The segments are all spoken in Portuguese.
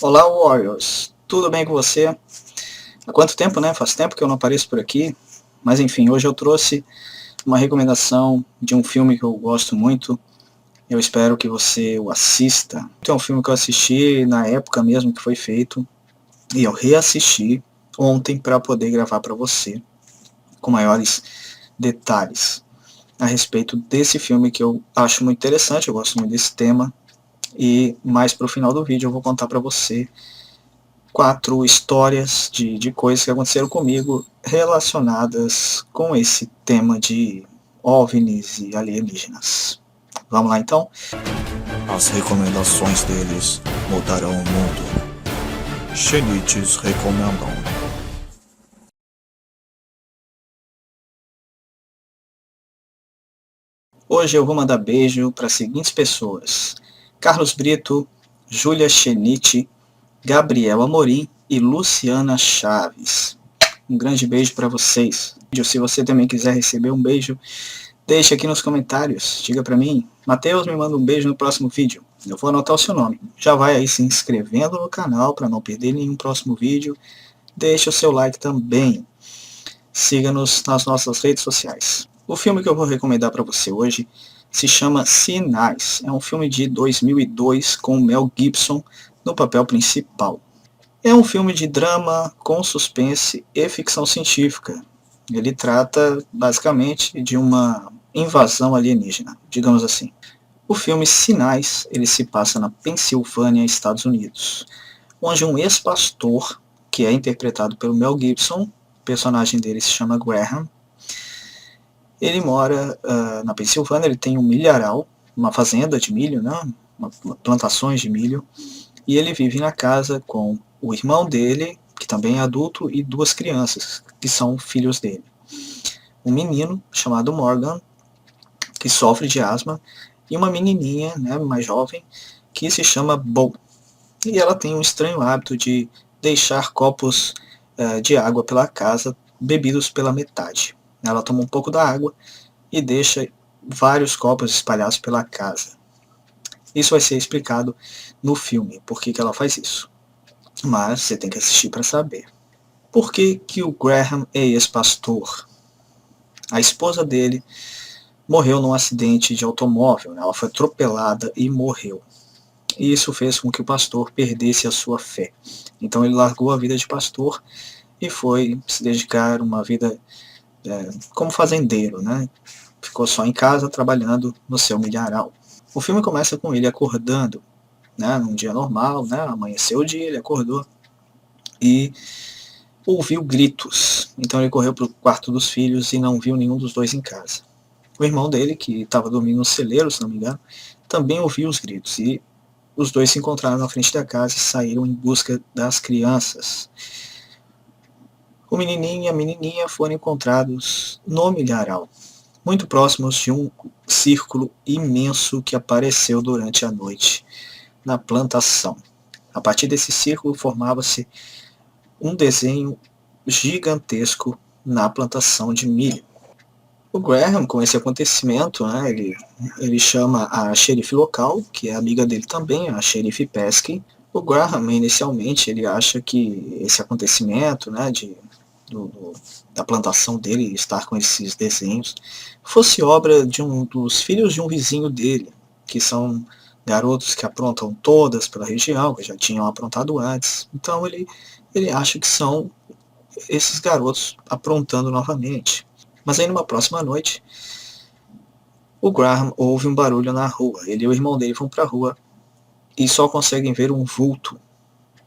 Olá, Warriors! Tudo bem com você? Há quanto tempo, né? Faz tempo que eu não apareço por aqui. Mas enfim, hoje eu trouxe uma recomendação de um filme que eu gosto muito. Eu espero que você o assista. É um filme que eu assisti na época mesmo que foi feito. E eu reassisti ontem para poder gravar para você com maiores detalhes a respeito desse filme que eu acho muito interessante. Eu gosto muito desse tema. E mais pro final do vídeo eu vou contar para você 4 histórias de coisas que aconteceram comigo relacionadas com esse tema de OVNIs e alienígenas. Vamos lá então? As recomendações deles mudarão o mundo. Xenites recomendam. Hoje eu vou mandar beijo para as seguintes pessoas: Carlos Brito, Júlia Chenite, Gabriel Amorim e Luciana Chaves. Um grande beijo para vocês. Se você também quiser receber um beijo, deixe aqui nos comentários. Diga para mim: Matheus, me manda um beijo no próximo vídeo. Eu vou anotar o seu nome. Já vai aí se inscrevendo no canal para não perder nenhum próximo vídeo. Deixe o seu like também. Siga-nos nas nossas redes sociais. O filme que eu vou recomendar para você hoje se chama Sinais. É um filme de 2002 com Mel Gibson no papel principal. É um filme de drama com suspense e ficção científica. Ele trata basicamente de uma invasão alienígena, digamos assim. O filme Sinais, ele se passa na Pensilvânia, Estados Unidos, onde um ex-pastor, que é interpretado pelo Mel Gibson, o personagem dele se chama Graham, ele mora na Pensilvânia, ele tem um milharal, uma fazenda de milho, né, plantações de milho, e ele vive na casa com o irmão dele, que também é adulto, e 2 crianças, que são filhos dele. Um menino chamado Morgan, que sofre de asma, e uma menininha, né, mais jovem, que se chama Bo. E ela tem um estranho hábito de deixar copos de água pela casa, bebidos pela metade. Ela toma um pouco da água e deixa vários copos espalhados pela casa. Isso vai ser explicado no filme, por que ela faz isso. Mas você tem que assistir para saber. Por que, que o Graham é ex-pastor? A esposa dele morreu num acidente de automóvel, né? Ela foi atropelada e morreu. E isso fez com que o pastor perdesse a sua fé. Então ele largou a vida de pastor e foi se dedicar a uma vida como fazendeiro, né? Ficou só em casa trabalhando no seu milharal. O filme começa com ele acordando, né, num dia normal, né, amanheceu o dia, ele acordou e ouviu gritos. Então ele correu para o quarto dos filhos e não viu nenhum dos dois em casa. O irmão dele, que estava dormindo no celeiro, se não me engano, também ouviu os gritos e os dois se encontraram na frente da casa e saíram em busca das crianças. O menininho e a menininha foram encontrados no milharal, muito próximos de um círculo imenso que apareceu durante a noite na plantação. A partir desse círculo formava-se um desenho gigantesco na plantação de milho. O Graham, com esse acontecimento, né, ele chama a xerife local, que é amiga dele também, a xerife Pesky. O Graham, inicialmente, ele acha que esse acontecimento, né, da plantação dele estar com esses desenhos, fosse obra de um dos filhos de um vizinho dele, que são garotos que aprontam todas pela região, que já tinham aprontado antes. Então ele acha que são esses garotos aprontando novamente. Mas aí numa próxima noite, o Graham ouve um barulho na rua. Ele e o irmão dele vão para a rua e só conseguem ver um vulto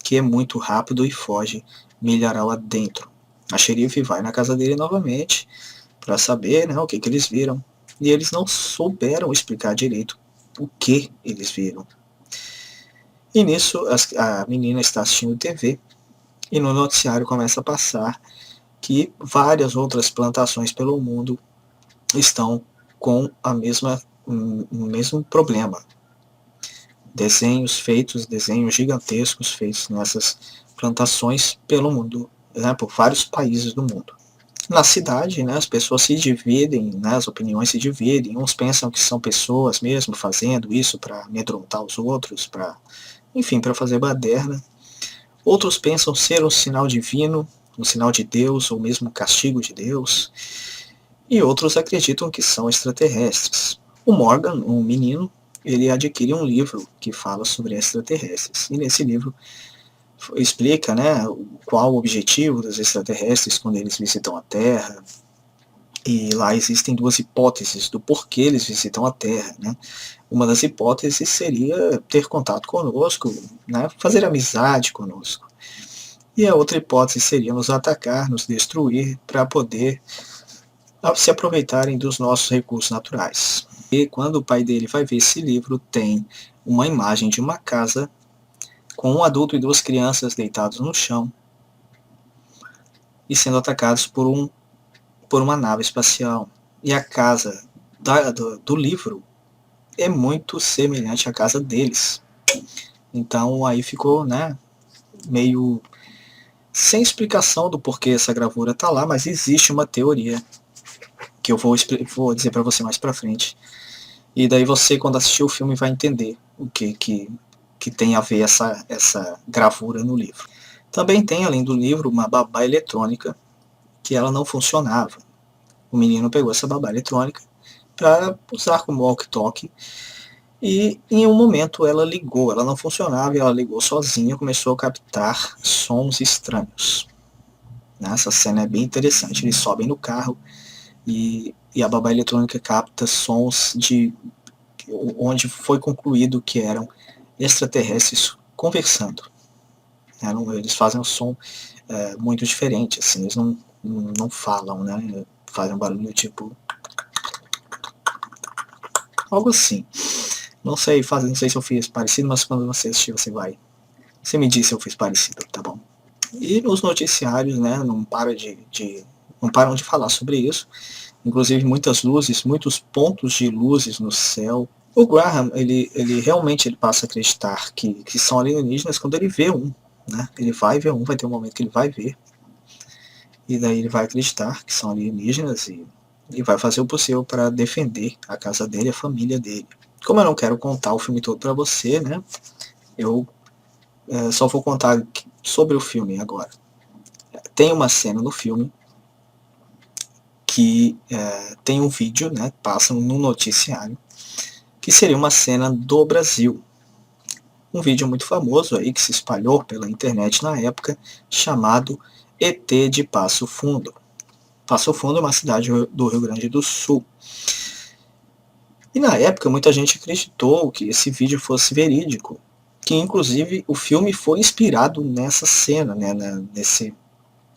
que é muito rápido e foge milharal adentro. A xerife vai na casa dele novamente para saber, né, o que eles viram. E eles não souberam explicar direito o que eles viram. E nisso a menina está assistindo TV e no noticiário começa a passar que várias outras plantações pelo mundo estão com o mesmo problema. Desenhos gigantescos feitos nessas plantações pelo mundo, né, por vários países do mundo. Na cidade, né, as pessoas se dividem, né, as opiniões se dividem, uns pensam que são pessoas mesmo fazendo isso para amedrontar os outros, enfim, para fazer baderna, Outros pensam ser um sinal divino, um sinal de Deus ou mesmo um castigo de Deus. E outros acreditam que são extraterrestres. O Morgan, um menino, ele adquire um livro que fala sobre extraterrestres. E nesse livro explica, né, qual o objetivo dos extraterrestres quando eles visitam a Terra. E lá existem duas hipóteses do porquê eles visitam a Terra, né? Uma das hipóteses seria ter contato conosco, né, fazer amizade conosco. E a outra hipótese seria nos atacar, nos destruir, para poder se aproveitarem dos nossos recursos naturais. E quando o pai dele vai ver esse livro, tem uma imagem de uma casa com um adulto e duas crianças deitados no chão e sendo atacados por uma nave espacial. E a casa do livro é muito semelhante à casa deles. Então aí ficou, né, meio sem explicação do porquê essa gravura está lá, mas existe uma teoria que eu vou dizer para você mais para frente. E daí você, quando assistir o filme, vai entender o que tem a ver essa gravura no livro. Também tem, além do livro, uma babá eletrônica que ela não funcionava. O menino pegou essa babá eletrônica para usar como walkie-talkie e em um momento ela ligou, ela não funcionava e ela ligou sozinha, começou a captar sons estranhos. Essa cena é bem interessante, eles sobem no carro e a babá eletrônica capta sons de onde foi concluído que eram extraterrestres conversando. Eles fazem um som muito diferente, assim, eles não falam, né? Fazem um barulho tipo algo assim. Não sei se eu fiz parecido, mas quando você assistir você me diz se eu fiz parecido, tá bom? E nos noticiários, né, não param de falar sobre isso. Inclusive muitas luzes, muitos pontos de luzes no céu. O Graham, ele realmente passa a acreditar que são alienígenas quando ele vê um, né? Ele vai ver um, vai ter um momento que ele vai ver. E daí ele vai acreditar que são alienígenas e vai fazer o possível para defender a casa dele, a família dele. Como eu não quero contar o filme todo para você, né? Eu só vou contar sobre o filme agora. Tem uma cena no filme que tem um vídeo, né? Passa no noticiário, que seria uma cena do Brasil. Um vídeo muito famoso aí que se espalhou pela internet na época, chamado ET de Passo Fundo. Passo Fundo é uma cidade do Rio Grande do Sul. E na época muita gente acreditou que esse vídeo fosse verídico, que inclusive o filme foi inspirado nessa cena, né, nesse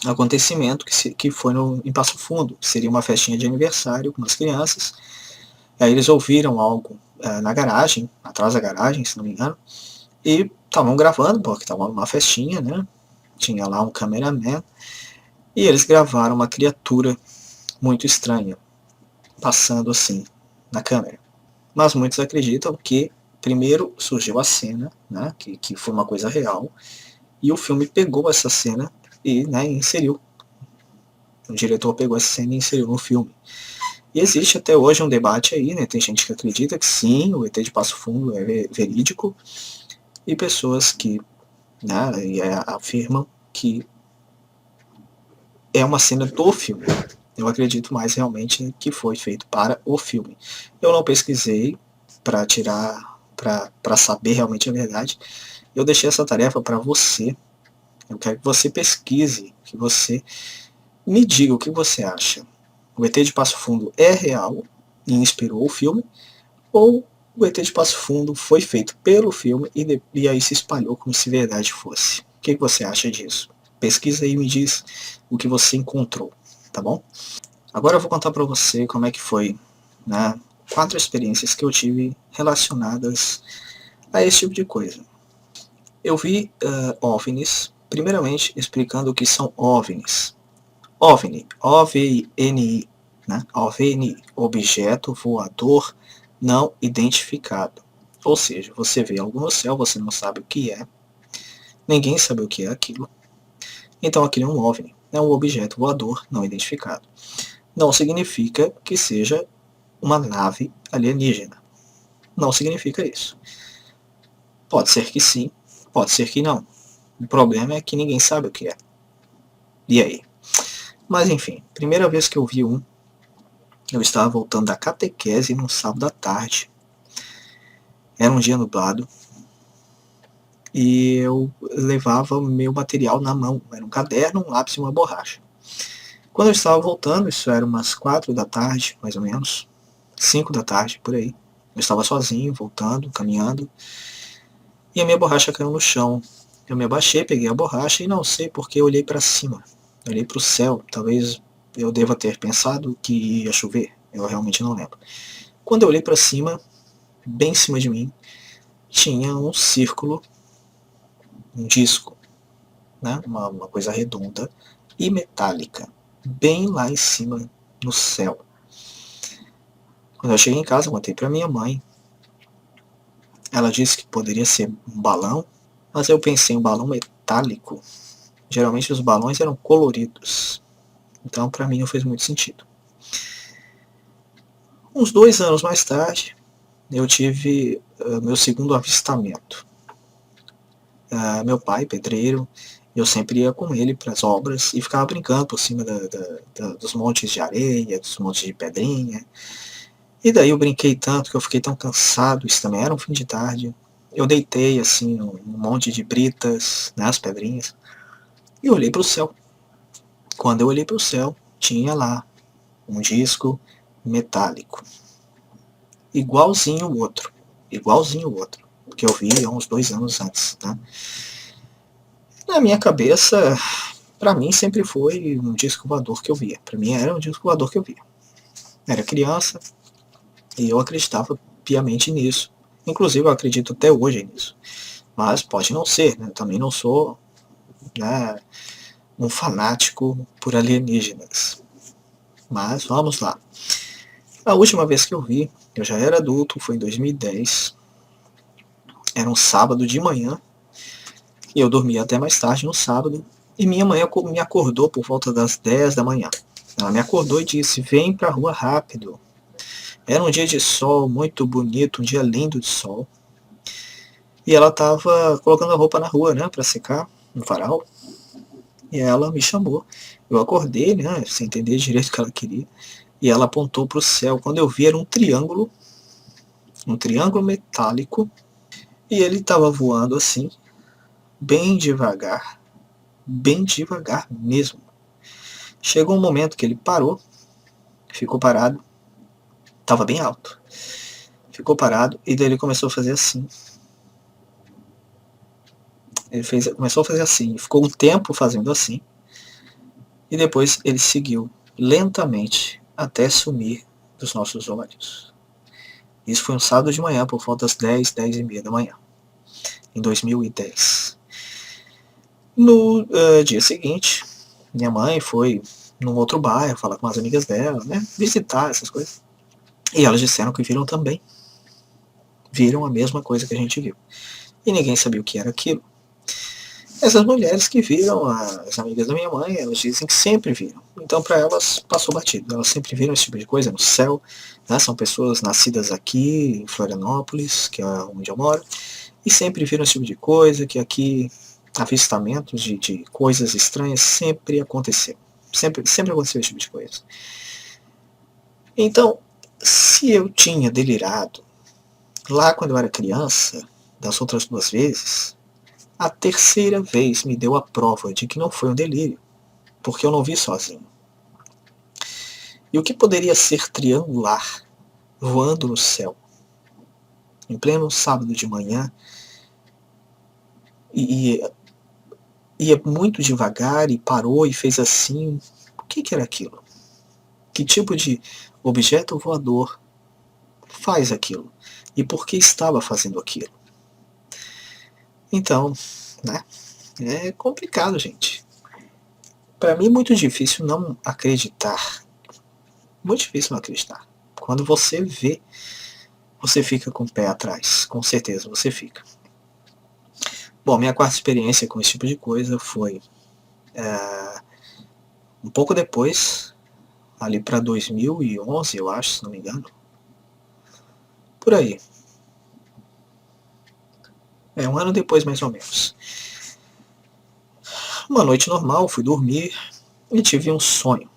acontecimento que foi em Passo Fundo. Seria uma festinha de aniversário com as crianças. Aí eles ouviram algo na garagem, atrás da garagem, se não me engano, e estavam gravando, porque estava uma festinha, né? Tinha lá um cameraman, e eles gravaram uma criatura muito estranha, passando assim na câmera. Mas muitos acreditam que primeiro surgiu a cena, né, que foi uma coisa real, e o filme pegou essa cena e, né, inseriu. O diretor pegou essa cena e inseriu no filme. E existe até hoje um debate aí, né? Tem gente que acredita que sim, o ET de Passo Fundo é verídico, e pessoas que, né, afirmam que é uma cena do filme. Eu acredito mais realmente que foi feito para o filme. Eu não pesquisei para para saber realmente a verdade. Eu deixei essa tarefa para você. Eu quero que você pesquise, que você me diga o que você acha. O ET de Passo Fundo é real e inspirou o filme, ou o ET de Passo Fundo foi feito pelo filme e aí se espalhou como se verdade fosse? O que você acha disso? Pesquisa aí e me diz o que você encontrou, tá bom? Agora eu vou contar para você como é que foi, né, 4 experiências que eu tive relacionadas a esse tipo de coisa. Eu vi OVNIs, primeiramente explicando o que são OVNIs. OVNI, OVNI, né? OVNI, objeto voador não identificado. Ou seja, você vê algo no céu, você não sabe o que é, ninguém sabe o que é aquilo. Então aquilo é um OVNI, é um objeto voador não identificado. Não significa que seja uma nave alienígena. Não significa isso. Pode ser que sim, pode ser que não. O problema é que ninguém sabe o que é. E aí? Mas enfim, primeira vez que eu vi um, eu estava voltando da catequese num sábado à tarde. Era um dia nublado. E eu levava o meu material na mão. Era um caderno, um lápis e uma borracha. Quando eu estava voltando, isso era umas 4 da tarde, mais ou menos. 5 da tarde, por aí. Eu estava sozinho, voltando, caminhando. E a minha borracha caiu no chão. Eu me abaixei, peguei a borracha e não sei porque eu olhei para cima. Eu olhei para o céu. Talvez eu deva ter pensado que ia chover. Eu realmente não lembro. Quando eu olhei para cima, bem em cima de mim, tinha um círculo, um disco, né? Uma coisa redonda e metálica, bem lá em cima no céu. Quando eu cheguei em casa, eu contei para minha mãe. Ela disse que poderia ser um balão, mas eu pensei em um balão metálico. Geralmente os balões eram coloridos, então para mim não fez muito sentido. Uns 2 anos mais tarde, eu tive meu segundo avistamento. Meu pai, pedreiro, eu sempre ia com ele para as obras e ficava brincando por cima dos montes de areia, dos montes de pedrinha. E daí eu brinquei tanto que eu fiquei tão cansado, isso também era um fim de tarde. Eu deitei assim num monte de britas, né, as pedrinhas, e olhei para o céu. Quando eu olhei para o céu, tinha lá um disco metálico, igualzinho o outro, que eu vi há uns 2 anos antes, né? Na minha cabeça, para mim sempre foi um disco voador que eu via. Para mim era um disco voador que eu via. Era criança e eu acreditava piamente nisso. Inclusive eu acredito até hoje nisso. Mas pode não ser, né? Eu também não sou, né, um fanático por alienígenas. Mas vamos lá. A última vez que eu vi, eu já era adulto, foi em 2010. Era um sábado de manhã. E eu dormia até mais tarde no sábado. E minha mãe me acordou por volta das 10 da manhã. Ela me acordou e disse: vem pra rua rápido. Era um dia de sol muito bonito, um dia lindo de sol. E ela estava colocando a roupa na rua, né, para secar no varal. E ela me chamou. Eu acordei, né, sem entender direito o que ela queria. E ela apontou para o céu. Quando eu vi, era um triângulo metálico. E ele estava voando assim, bem devagar mesmo. Chegou um momento que ele parou, ficou parado, estava bem alto. Ficou parado e daí ele começou a fazer assim. Começou a fazer assim, ficou um tempo fazendo assim. E depois ele seguiu lentamente até sumir dos nossos olhos. Isso foi um sábado de manhã, por volta das 10 e meia da manhã, em 2010. No dia seguinte, minha mãe foi num outro bairro falar com as amigas dela, né, visitar essas coisas. E elas disseram que viram também. Viram a mesma coisa que a gente viu. E ninguém sabia o que era aquilo. Essas mulheres que viram, as amigas da minha mãe, elas dizem que sempre viram. Então para elas passou batido. Elas sempre viram esse tipo de coisa no céu. Né? São pessoas nascidas aqui em Florianópolis, que é onde eu moro, e sempre viram esse tipo de coisa, que aqui avistamentos de coisas estranhas sempre aconteceu. Sempre aconteceu esse tipo de coisa. Então, se eu tinha delirado lá quando eu era criança, das outras 2 vezes, a terceira vez me deu a prova de que não foi um delírio, porque eu não vi sozinho. E o que poderia ser triangular, voando no céu, em pleno sábado de manhã, e ia muito devagar e parou e fez assim? O que era aquilo? Que tipo de objeto voador faz aquilo? E por que estava fazendo aquilo? Então, né? É complicado, gente. Para mim é muito difícil não acreditar. Muito difícil não acreditar. Quando você vê, você fica com o pé atrás. Com certeza você fica. Bom, minha quarta experiência com esse tipo de coisa foi um pouco depois, ali para 2011, eu acho, se não me engano. Por aí. Um ano depois, mais ou menos. Uma noite normal, fui dormir e tive um sonho.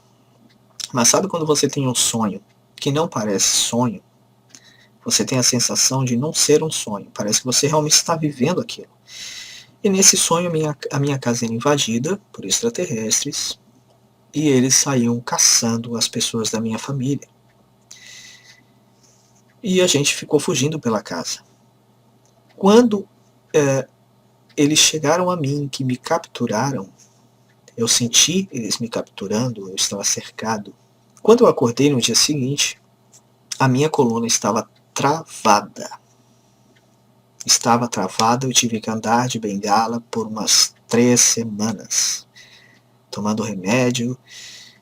Mas sabe quando você tem um sonho que não parece sonho? Você tem a sensação de não ser um sonho, parece que você realmente está vivendo aquilo. E nesse sonho a minha casa era invadida por extraterrestres e eles saíam caçando as pessoas da minha família. E a gente ficou fugindo pela casa. Quando eles chegaram a mim, que me capturaram, eu senti eles me capturando, eu estava cercado. Quando eu acordei no dia seguinte, a minha coluna estava travada. Estava travada, eu tive que andar de bengala por umas 3 semanas, tomando remédio.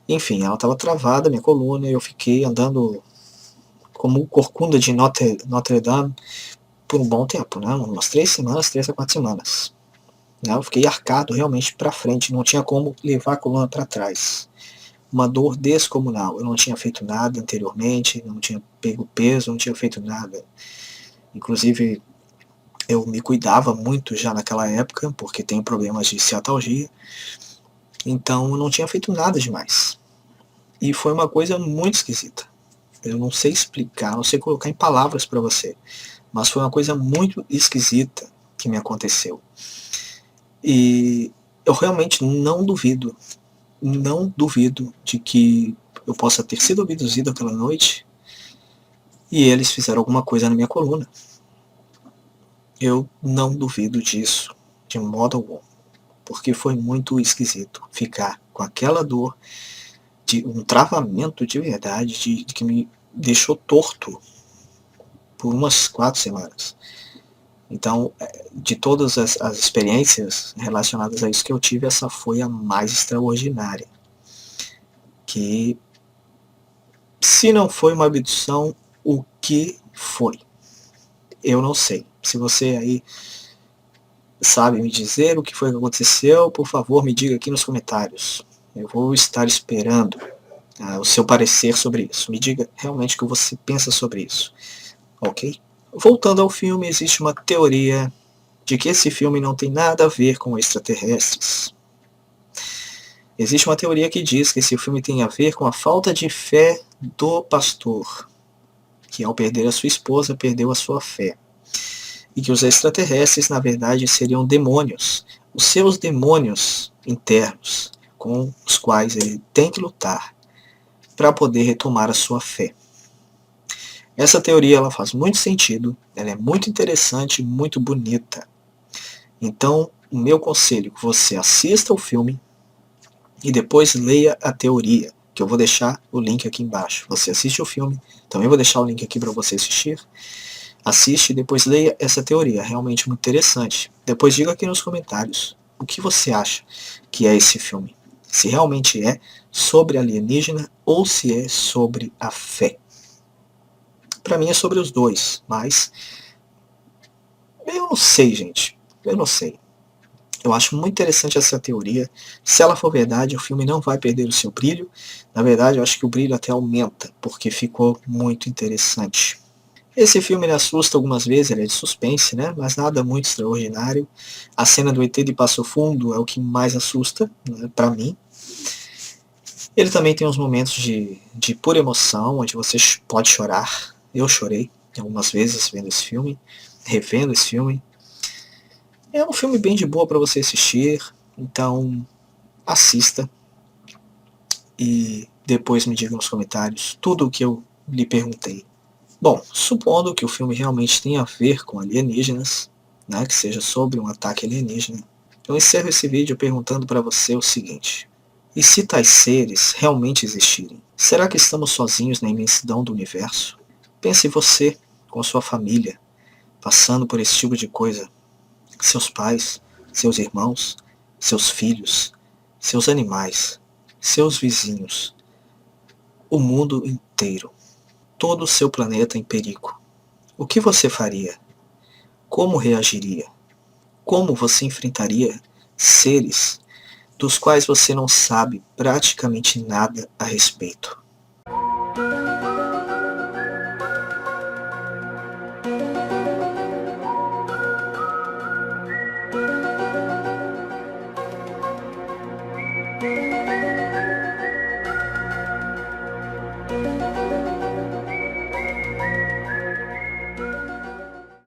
Enfim, ela estava travada, minha coluna, e eu fiquei andando como corcunda de Notre Dame por um bom tempo, né? Umas 3 semanas, 3 a 4 semanas. Eu fiquei arcado realmente para frente, não tinha como levar a coluna para trás. Uma dor descomunal. Eu não tinha feito nada anteriormente, não tinha pego peso, não tinha feito nada. Inclusive, eu me cuidava muito já naquela época, porque tenho problemas de ciatalgia. Então, eu não tinha feito nada demais. E foi uma coisa muito esquisita. Eu não sei explicar, não sei colocar em palavras para você. Mas foi uma coisa muito esquisita que me aconteceu. E eu realmente não duvido de que eu possa ter sido abduzido aquela noite e eles fizeram alguma coisa na minha coluna. Eu não duvido disso, de modo algum, porque foi muito esquisito ficar com aquela dor, de um travamento de verdade, de que me deixou torto por umas 4 semanas. Então, de todas as experiências relacionadas a isso que eu tive, essa foi a mais extraordinária. Que, se não foi uma abdução, o que foi? Eu não sei. Se você aí sabe me dizer o que foi que aconteceu, por favor, me diga aqui nos comentários. Eu vou estar esperando o seu parecer sobre isso. Me diga realmente o que você pensa sobre isso. Ok? Voltando ao filme, existe uma teoria de que esse filme não tem nada a ver com extraterrestres. Existe uma teoria que diz que esse filme tem a ver com a falta de fé do pastor, que ao perder a sua esposa, perdeu a sua fé. E que os extraterrestres, na verdade, seriam demônios, os seus demônios internos, com os quais ele tem que lutar para poder retomar a sua fé. Essa teoria ela faz muito sentido, ela é muito interessante, muito bonita. Então, o meu conselho é que você assista o filme e depois leia a teoria, que eu vou deixar o link aqui embaixo. Você assiste o filme, também vou deixar o link aqui para você assistir. Assiste e depois leia essa teoria, é realmente muito interessante. Depois diga aqui nos comentários o que você acha que é esse filme. Se realmente é sobre alienígena ou se é sobre a fé. Para mim é sobre os dois, mas eu não sei, gente. Eu não sei. Eu acho muito interessante essa teoria. Se ela for verdade, o filme não vai perder o seu brilho. Na verdade, eu acho que o brilho até aumenta, porque ficou muito interessante. Esse filme ele assusta algumas vezes, ele é de suspense, né? Mas nada muito extraordinário. A cena do ET de Passo Fundo é o que mais assusta, né, para mim. Ele também tem uns momentos de pura emoção, onde você pode chorar. Eu chorei algumas vezes vendo esse filme, revendo esse filme. É um filme bem de boa para você assistir, então assista e depois me diga nos comentários tudo o que eu lhe perguntei. Bom, supondo que o filme realmente tenha a ver com alienígenas, né, que seja sobre um ataque alienígena, eu encerro esse vídeo perguntando para você o seguinte: e se tais seres realmente existirem, será que estamos sozinhos na imensidão do universo? Pense você, com sua família, passando por esse tipo de coisa. Seus pais, seus irmãos, seus filhos, seus animais, seus vizinhos, o mundo inteiro, todo o seu planeta em perigo. O que você faria? Como reagiria? Como você enfrentaria seres dos quais você não sabe praticamente nada a respeito?